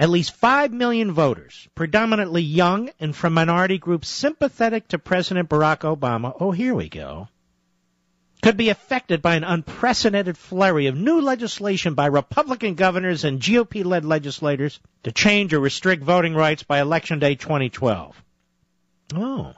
At least 5 million voters, predominantly young and from minority groups sympathetic to President Barack Obama, oh, here we go, could be affected by an unprecedented flurry of new legislation by Republican governors and GOP-led legislators to change or restrict voting rights by Election Day 2012. Oh.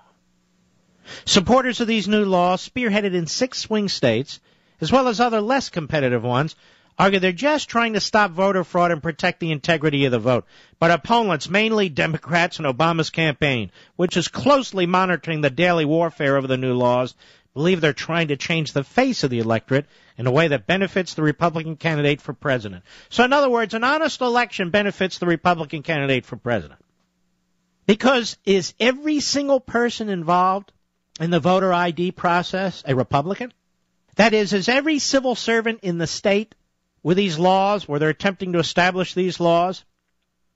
Supporters of these new laws, spearheaded in 6 swing states, as well as other less competitive ones, argue they're just trying to stop voter fraud and protect the integrity of the vote. But opponents, mainly Democrats and Obama's campaign, which is closely monitoring the daily warfare over the new laws, believe they're trying to change the face of the electorate in a way that benefits the Republican candidate for president. So in other words, an honest election benefits the Republican candidate for president. Because is every single person involved in the voter ID process a Republican? That is every civil servant in the state with these laws, where they're attempting to establish these laws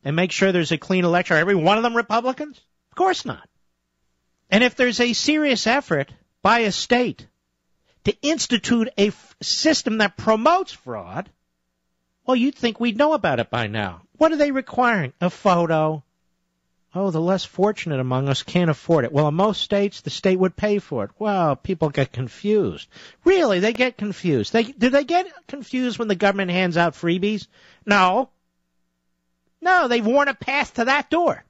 and make sure there's a clean election, are every one of them Republicans? Of course not. And if there's a serious effort by a state to institute a system that promotes fraud, well, you'd think we'd know about it by now. What are they requiring? A photo. Oh, the less fortunate among us can't afford it. Well, in most states, the state would pay for it. Well, people get confused. Really, they get confused. Do they get confused when the government hands out freebies? No. No, they've worn a path to that door.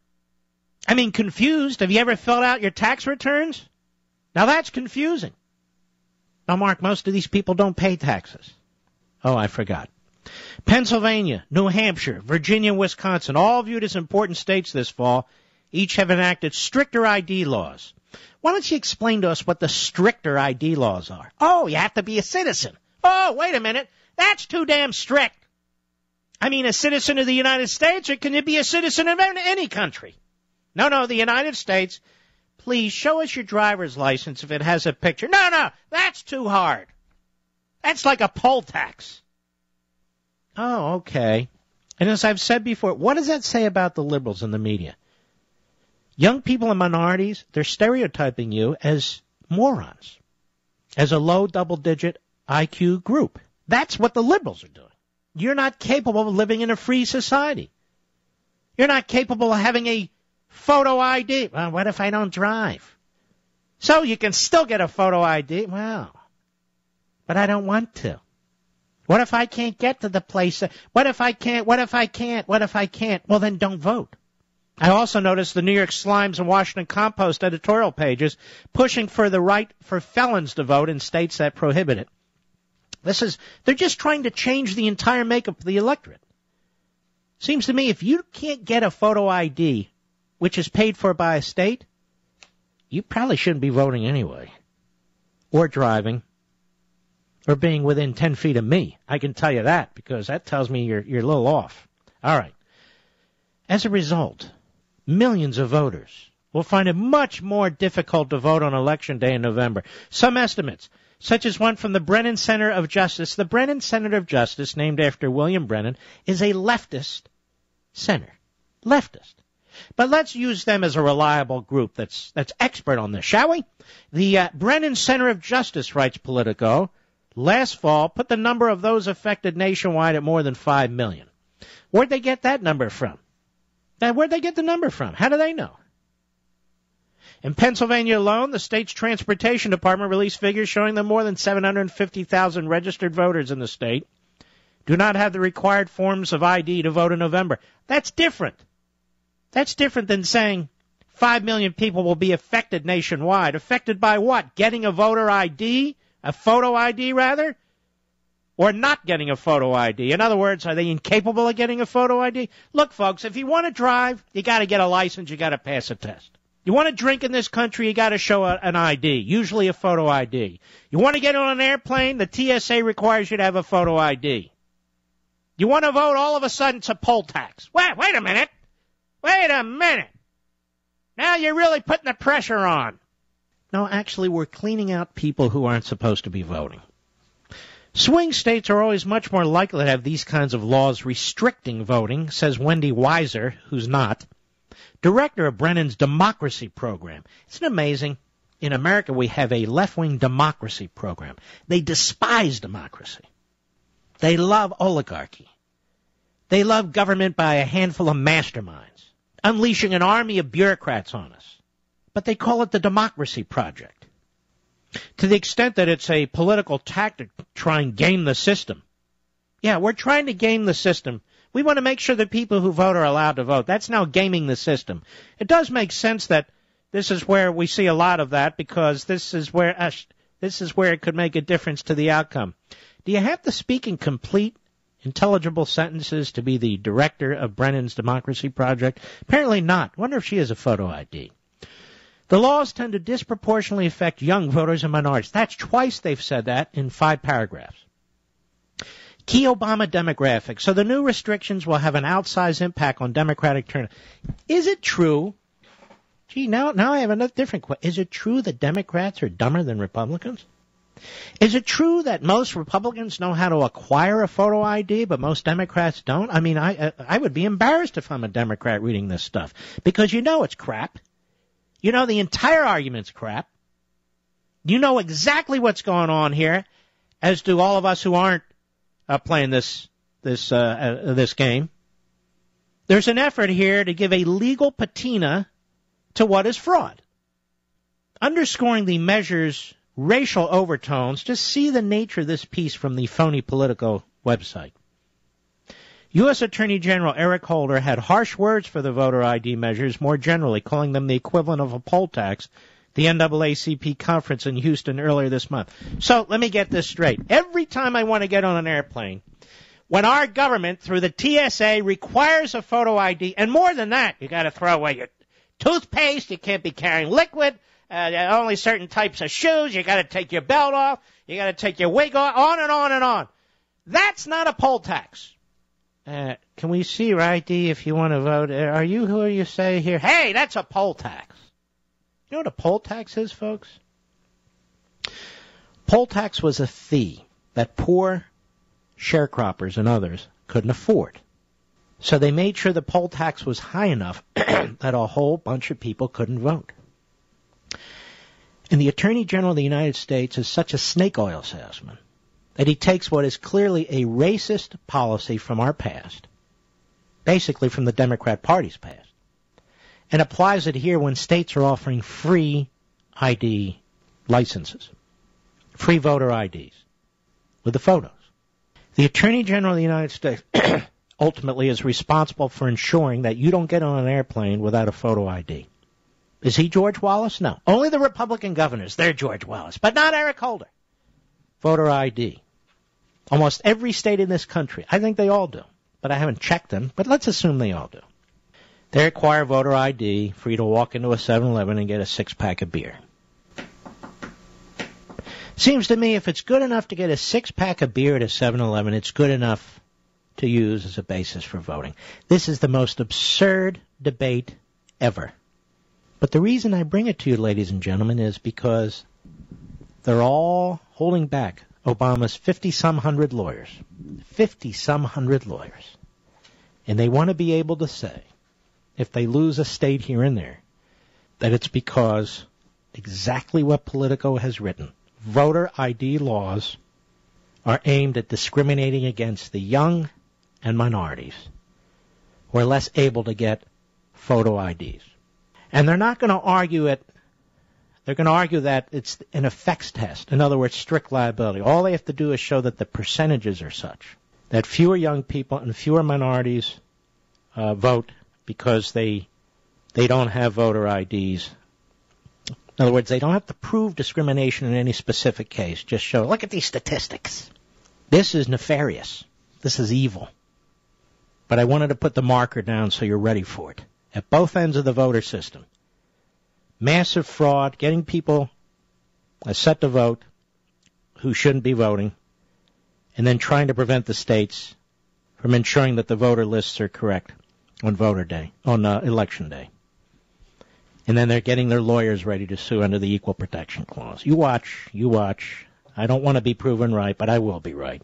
I mean, confused. Have you ever filled out your tax returns? Now that's confusing. Now, Mark, most of these people don't pay taxes. Oh, I forgot. Pennsylvania, New Hampshire, Virginia, and Wisconsin, all viewed as important states this fall, each have enacted stricter ID laws. Why don't you explain to us what the stricter ID laws are? Oh, you have to be a citizen. Oh, wait a minute. That's too damn strict. I mean, a citizen of the United States, or can you be a citizen of any country? No, the United States. Please show us your driver's license if it has a picture. No, that's too hard. That's like a poll tax. Oh, okay. And as I've said before, what does that say about the liberals in the media? Young people and minorities, they're stereotyping you as morons, as a low double-digit IQ group. That's what the liberals are doing. You're not capable of living in a free society. You're not capable of having a photo ID. Well, what if I don't drive? So you can still get a photo ID. Well, but I don't want to. What if I can't get to the place? What if I can't? Well, then don't vote. I also noticed the New York Slimes and Washington Compost editorial pages pushing for the right for felons to vote in states that prohibit it. They're just trying to change the entire makeup of the electorate. Seems to me if you can't get a photo ID, which is paid for by a state, you probably shouldn't be voting anyway, or driving, or being within 10 feet of me. I can tell you that, because that tells me you're a little off. All right. As a result, millions of voters will find it much more difficult to vote on Election Day in November. Some estimates, such as one from the Brennan Center of Justice. The Brennan Center of Justice, named after William Brennan, is a leftist center. Leftist. But let's use them as a reliable group that's expert on this, shall we? The Brennan Center of Justice, writes Politico, last fall put the number of those affected nationwide at more than 5 million. Where'd they get that number from? Where'd they get the number from? How do they know? In Pennsylvania alone, the state's transportation department released figures showing that more than 750,000 registered voters in the state do not have the required forms of ID to vote in November. That's different. That's different than saying 5 million people will be affected nationwide. Affected by what? Getting a voter ID? A photo ID, rather? Or not getting a photo ID? In other words, are they incapable of getting a photo ID? Look, folks, if you want to drive, you got to get a license, you got to pass a test. You want to drink in this country, you got to show an ID, usually a photo ID. You want to get on an airplane, the TSA requires you to have a photo ID. You want to vote, all of a sudden it's a poll tax. Wait a minute. Now you're really putting the pressure on. No, actually, we're cleaning out people who aren't supposed to be voting. Swing states are always much more likely to have these kinds of laws restricting voting, says Wendy Weiser, who's not, director of Brennan's Democracy Program. Isn't it amazing? In America, we have a left-wing democracy program. They despise democracy. They love oligarchy. They love government by a handful of masterminds, unleashing an army of bureaucrats on us. But they call it the Democracy Project. To the extent that it's a political tactic to try and game the system. Yeah, we're trying to game the system. We want to make sure that people who vote are allowed to vote. That's now gaming the system. It does make sense that this is where we see a lot of that, because this is where it could make a difference to the outcome. Do you have to speak in complete, intelligible sentences to be the director of Brennan's Democracy Project? Apparently not. Wonder if she has a photo ID. The laws tend to disproportionately affect young voters and minorities. That's twice they've said that in 5 paragraphs. Key Obama demographics. So the new restrictions will have an outsized impact on Democratic turnout. Is it true? Gee, now I have another different question. Is it true that Democrats are dumber than Republicans? Is it true that most Republicans know how to acquire a photo ID, but most Democrats don't? I mean, I would be embarrassed if I'm a Democrat reading this stuff, because you know it's crap. You know the entire argument's crap. You know exactly what's going on here, as do all of us who aren't playing this game. There's an effort here to give a legal patina to what is fraud. Underscoring the measure's racial overtones, just see the nature of this piece from the phony Politico website. U.S. Attorney General Eric Holder had harsh words for the voter ID measures more generally, calling them the equivalent of a poll tax at the NAACP conference in Houston earlier this month. So let me get this straight. Every time I want to get on an airplane, when our government, through the TSA, requires a photo ID, and more than that, you got to throw away your toothpaste, you can't be carrying liquid, only certain types of shoes, you got to take your belt off, you got to take your wig off, on and on and on. That's not a poll tax. Can we see your ID if you want to vote? Are you who you say here? Hey, that's a poll tax. You know what a poll tax is, folks? Poll tax was a fee that poor sharecroppers and others couldn't afford. So they made sure the poll tax was high enough that a whole bunch of people couldn't vote. And the Attorney General of the United States is such a snake oil salesman that he takes what is clearly a racist policy from our past, basically from the Democrat Party's past, and applies it here when states are offering free ID licenses, free voter IDs, with the photos. The Attorney General of the United States ultimately is responsible for ensuring that you don't get on an airplane without a photo ID. Is he George Wallace? No. Only the Republican governors, they're George Wallace, but not Eric Holder. Voter ID. Almost every state in this country, I think they all do, but I haven't checked them, but let's assume they all do. They require voter ID for you to walk into a 7-Eleven and get a 6-pack of beer. Seems to me if it's good enough to get a 6-pack of beer at a 7-Eleven, it's good enough to use as a basis for voting. This is the most absurd debate ever. But the reason I bring it to you, ladies and gentlemen, is because they're all holding back Obama's 50-some hundred lawyers. 50-some hundred lawyers. And they want to be able to say, if they lose a state here and there, that it's because exactly what Politico has written. Voter ID laws are aimed at discriminating against the young and minorities who are less able to get photo IDs. And they're not going to argue it. They're going to argue that it's an effects test. In other words, strict liability. All they have to do is show that the percentages are such that fewer young people and fewer minorities vote because they don't have voter IDs. In other words, they don't have to prove discrimination in any specific case. Just show, look at these statistics. This is nefarious. This is evil. But I wanted to put the marker down so you're ready for it. At both ends of the voter system. Massive fraud, getting people set to vote who shouldn't be voting, and then trying to prevent the states from ensuring that the voter lists are correct on voter day, on election day. And then they're getting their lawyers ready to sue under the Equal Protection Clause. You watch. I don't want to be proven right, but I will be right.